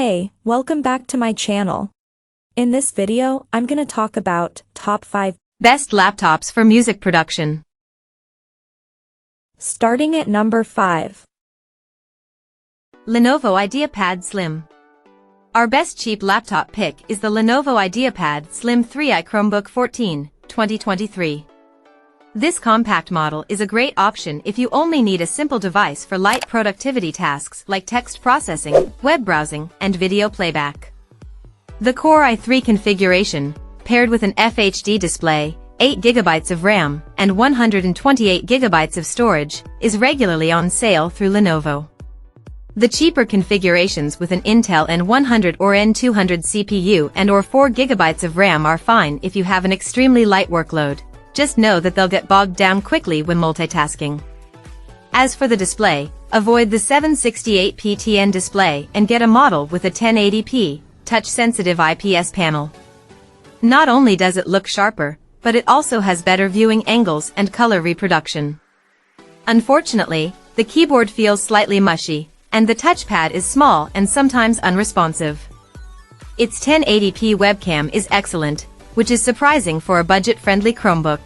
Hey, welcome back to my channel. In this video, I'm gonna talk about top 5 best laptops for music production. Starting at number 5. Lenovo IdeaPad Slim. Our best cheap laptop pick is the Lenovo IdeaPad Slim 3i Chromebook 14, 2023. This compact model is a great option if you only need a simple device for light productivity tasks like text processing, web browsing, and video playback. The Core i3 configuration, paired with an FHD display, 8GB of RAM, and 128GB of storage, is regularly on sale through Lenovo. The cheaper configurations with an Intel N100 or N200 CPU and or 4GB of RAM are fine if you have an extremely light workload. Just know that they'll get bogged down quickly when multitasking. As for the display, avoid the 768p TN display and get a model with a 1080p, touch-sensitive IPS panel. Not only does it look sharper, but it also has better viewing angles and color reproduction. Unfortunately, the keyboard feels slightly mushy, and the touchpad is small and sometimes unresponsive. Its 1080p webcam is excellent, which is surprising for a budget-friendly Chromebook.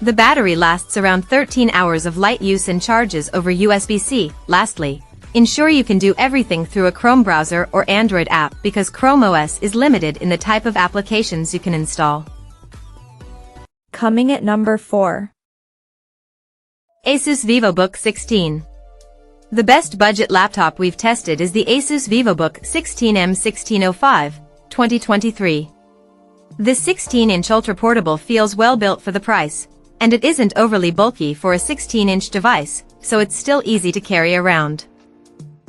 The battery lasts around 13 hours of light use and charges over USB-C. Lastly, ensure you can do everything through a Chrome browser or Android app because Chrome OS is limited in the type of applications you can install. Coming at number 4. Asus VivaBook 16. The best budget laptop we've tested is the Asus VivaBook 16M1605, 2023. This 16-inch ultra-portable feels well built for the price, and it isn't overly bulky for a 16-inch device, so it's still easy to carry around.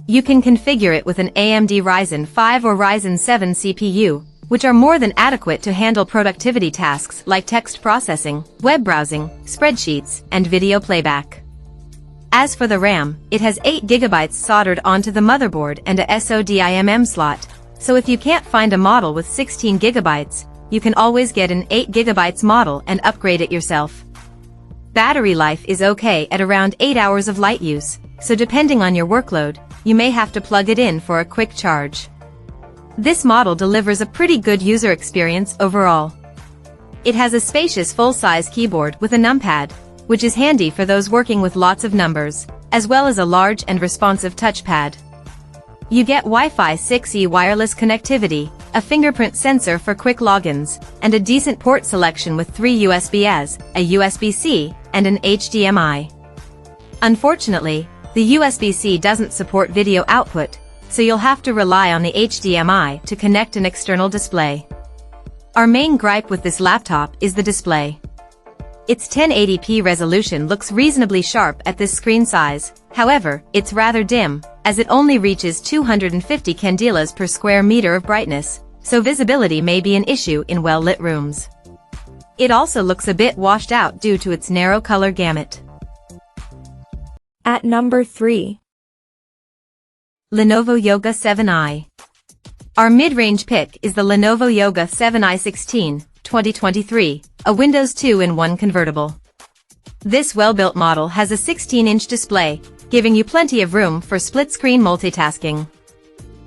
You can configure it with an AMD Ryzen 5 or Ryzen 7 CPU, which are more than adequate to handle productivity tasks like text processing, web browsing, spreadsheets, and video playback. As for the RAM, it has 8GB soldered onto the motherboard and a SODIMM slot, so if you can't find a model with 16GB, you can always get an 8GB model and upgrade it yourself. Battery life is okay at around 8 hours of light use, so depending on your workload, you may have to plug it in for a quick charge. This model delivers a pretty good user experience overall. It has a spacious full-size keyboard with a numpad, which is handy for those working with lots of numbers, as well as a large and responsive touchpad. You get Wi-Fi 6E wireless connectivity, a fingerprint sensor for quick logins, and a decent port selection with 3 USB-As, a USB-C, and an HDMI. Unfortunately, the USB-C doesn't support video output, so you'll have to rely on the HDMI to connect an external display. Our main gripe with this laptop is the display. Its 1080p resolution looks reasonably sharp at this screen size, however, it's rather dim, as it only reaches 250 candelas per square meter of brightness, so visibility may be an issue in well-lit rooms. It also looks a bit washed out due to its narrow color gamut. At number 3. Lenovo Yoga 7i. Our mid-range pick is the Lenovo Yoga 7i 16, 2023, a Windows 2-in-1 convertible. This well-built model has a 16-inch display, giving you plenty of room for split-screen multitasking.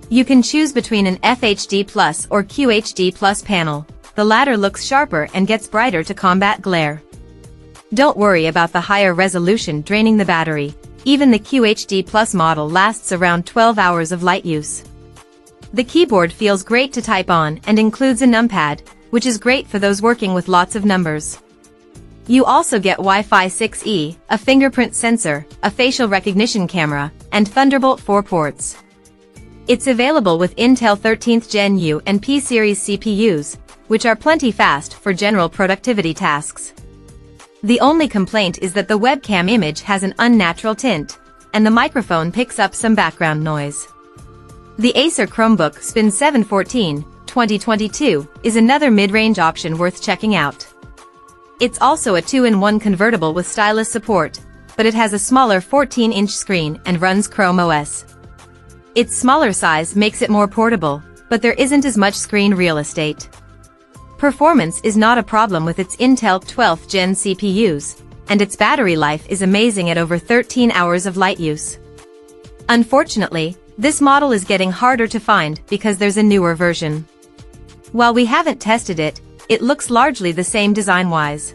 You can choose between an FHD Plus or QHD Plus panel. The latter looks sharper and gets brighter to combat glare. Don't worry about the higher resolution draining the battery. Even the QHD Plus model lasts around 12 hours of light use. The keyboard feels great to type on and includes a numpad, which is great for those working with lots of numbers. You also get Wi-Fi 6E, a fingerprint sensor, a facial recognition camera, and Thunderbolt 4 ports. It's available with Intel 13th Gen U and P series CPUs, which are plenty fast for general productivity tasks. The only complaint is that the webcam image has an unnatural tint, and the microphone picks up some background noise. The Acer Chromebook Spin 714, 2022, is another mid-range option worth checking out. It's also a 2-in-1 convertible with stylus support, but it has a smaller 14-inch screen and runs Chrome OS. Its smaller size makes it more portable, but there isn't as much screen real estate. Performance is not a problem with its Intel 12th Gen CPUs, and its battery life is amazing at over 13 hours of light use. Unfortunately, This model is getting harder to find because there's a newer version. While we haven't tested it, it looks largely the same design-wise.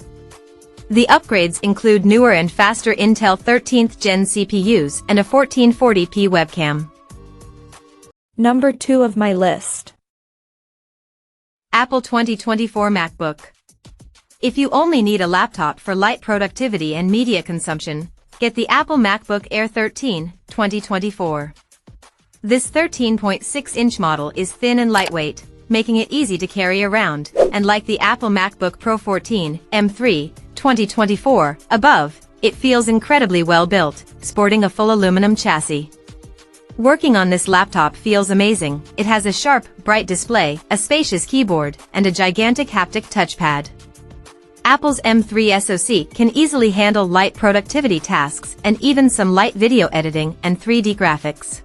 The upgrades include newer and faster Intel 13th Gen CPUs and a 1440p webcam. Number 2 of my list. Apple 2024 MacBook. If you only need a laptop for light productivity and media consumption, get the Apple MacBook Air 13, 2024. This 13.6-inch model is thin and lightweight, making it easy to carry around, and like the Apple MacBook Pro 14, M3, 2024, above, it feels incredibly well built, sporting a full aluminum chassis. Working on this laptop feels amazing. It has a sharp, bright display, a spacious keyboard, and a gigantic haptic touchpad. Apple's M3 SoC can easily handle light productivity tasks and even some light video editing and 3D graphics.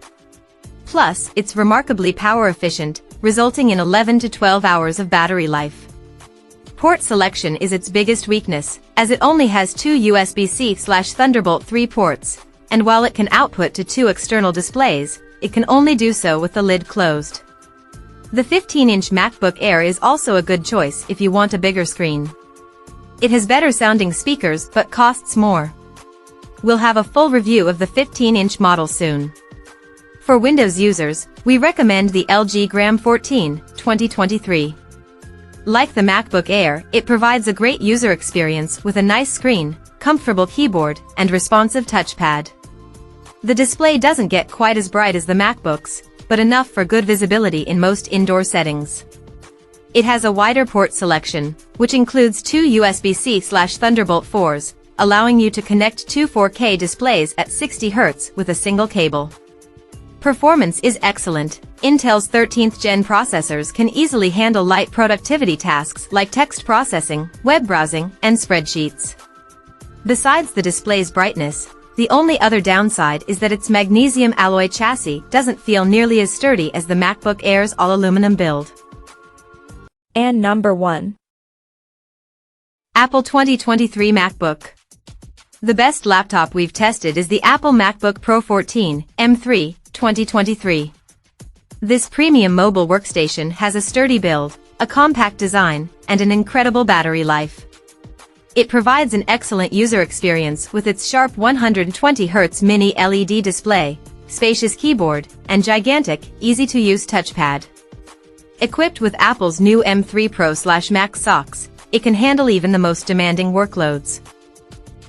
Plus, it's remarkably power efficient, resulting in 11 to 12 hours of battery life. Port selection is its biggest weakness, as it only has 2 USB-C/Thunderbolt 3 ports, and while it can output to 2 external displays, it can only do so with the lid closed. The 15-inch MacBook Air is also a good choice if you want a bigger screen. It has better sounding speakers but costs more. We'll have a full review of the 15-inch model soon. For Windows users, we recommend the LG Gram 14, 2023. Like the MacBook Air, it provides a great user experience with a nice screen, comfortable keyboard, and responsive touchpad. The display doesn't get quite as bright as the MacBooks, but enough for good visibility in most indoor settings. It has a wider port selection, which includes 2 USB-C/Thunderbolt 4s, allowing you to connect 2 4K displays at 60 Hz with a single cable. Performance is excellent. Intel's 13th Gen processors can easily handle light productivity tasks like text processing, web browsing, and spreadsheets. Besides the display's brightness, the only other downside is that its magnesium alloy chassis doesn't feel nearly as sturdy as the MacBook Air's all-aluminum build. And number 1. Apple 2023 MacBook. The best laptop we've tested is the Apple MacBook Pro 14, M3, 2023. This premium mobile workstation has a sturdy build, a compact design, and an incredible battery life. It provides an excellent user experience with its sharp 120Hz mini LED display, spacious keyboard, and gigantic, easy-to-use touchpad. Equipped with Apple's new M3 Pro/Max SoCs, it can handle even the most demanding workloads.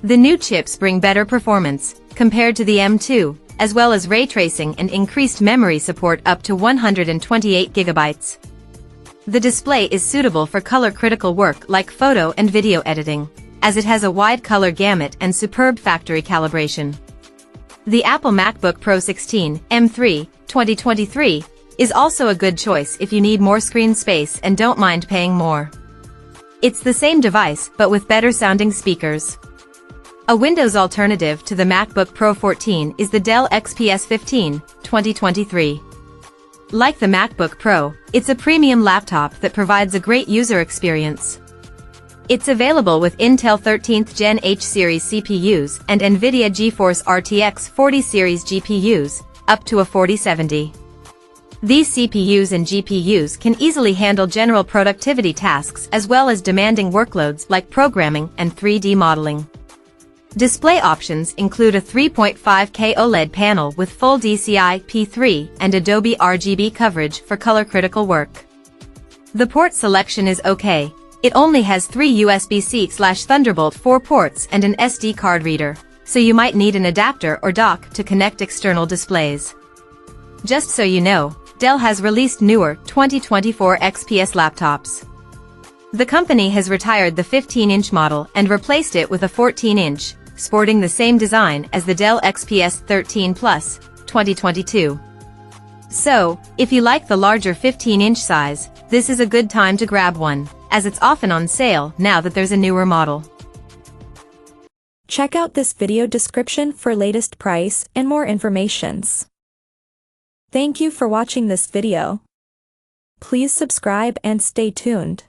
The new chips bring better performance, compared to the M2, as well as ray tracing and increased memory support up to 128 GB. The display is suitable for color-critical work like photo and video editing, as it has a wide color gamut and superb factory calibration. The Apple MacBook Pro 16, M3, 2023, is also a good choice if you need more screen space and don't mind paying more. It's the same device but with better sounding speakers. A Windows alternative to the MacBook Pro 14 is the Dell XPS 15, 2023. Like the MacBook Pro, it's a premium laptop that provides a great user experience. It's available with Intel 13th Gen H-series CPUs and NVIDIA GeForce RTX 40 series GPUs, up to a 4070. These CPUs and GPUs can easily handle general productivity tasks as well as demanding workloads like programming and 3D modeling. Display options include a 3.5K OLED panel with full DCI-P3 and Adobe RGB coverage for color-critical work. The port selection is okay. It only has 3 USB-C/Thunderbolt 4 ports and an SD card reader, so you might need an adapter or dock to connect external displays. Just so you know, Dell has released newer 2024 XPS laptops. The company has retired the 15-inch model and replaced it with a 14-inch, sporting the same design as the Dell XPS 13 Plus, 2022. So, if you like the larger 15-inch size, this is a good time to grab one, as it's often on sale now that there's a newer model. Check out this video description for latest price and more informations. Thank you for watching this video. Please subscribe and stay tuned.